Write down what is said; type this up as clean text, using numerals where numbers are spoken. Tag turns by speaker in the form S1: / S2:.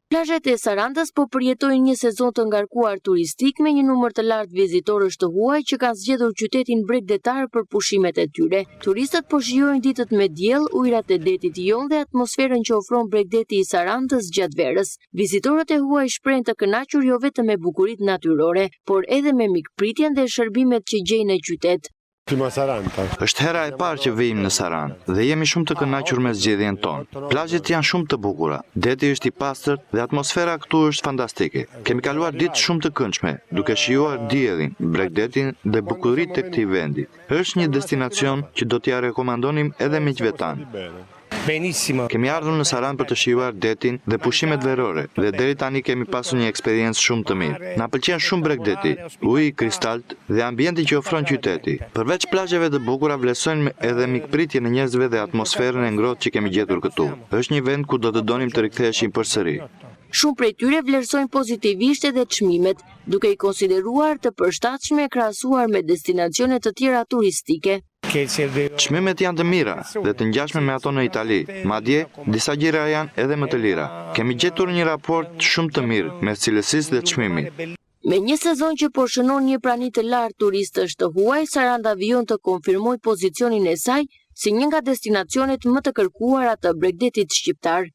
S1: Plazhet e Sarandës po përjetojnë një sezon të ngarkuar turistik me një numër të lartë vizitorësh të huaj që kanë zgjedhur qytetin bregdetar për pushimet e tyre. Turistët po shijojnë ditët me diell, ujërat e detit jon dhe atmosferën që ofron bregdeti i Sarandës gjatë verës. Vizitorët e huaj shprehen të kënaqur jo vetëm me bukuritë natyrore, por edhe me mikpritjen dhe shërbimet që gjejnë në qytet.
S2: Është hera e parë që vijmë në Saranë dhe jemi shumë të kënaqur me zgjedhjen tonë. Plazhet janë shumë të bukura, deti është i pastër dhe atmosfera këtu është fantastike. Kemi kaluar ditë shumë të këndshme, duke shijuar diellin, bregdetin dhe bukuritë të këtij vendi. Është një destinacion që do t'ia rekomandonim edhe miqve tanë. Kemi ardhur në Saranë për të shijuar detin dhe pushimet verore dhe deri tani kemi pasur një eksperiencë shumë të mirë. Na pëlqen shumë bregdeti, uji i kristalt dhe ambienti që ofron qyteti. Përveç plazheve të bukura vlerësojmë edhe mikpritjen e njerëzve dhe atmosferën e ngrohtë që kemi gjetur këtu. Është një vend ku do të donim të riktheheshim përsëri.
S1: Shumë prej tyre vlerësojnë pozitivisht edhe çmimet, duke i konsideruar të përshtatshme krahasuar me destinacione të tjera turistike.
S2: Çmimet janë të mira dhe të ngjashme me ato në Itali, madje disa gjëra janë edhe më të lira. Kemi gjetur një raport shumë të mirë mes cilësisë dhe çmimit.
S1: Me një sezon që po shënon një prani të lartë turistësh të huaj, Saranda vijon të konfirmoj pozicionin e saj si një nga destinacionet më të kërkuara të bregdetit shqiptar.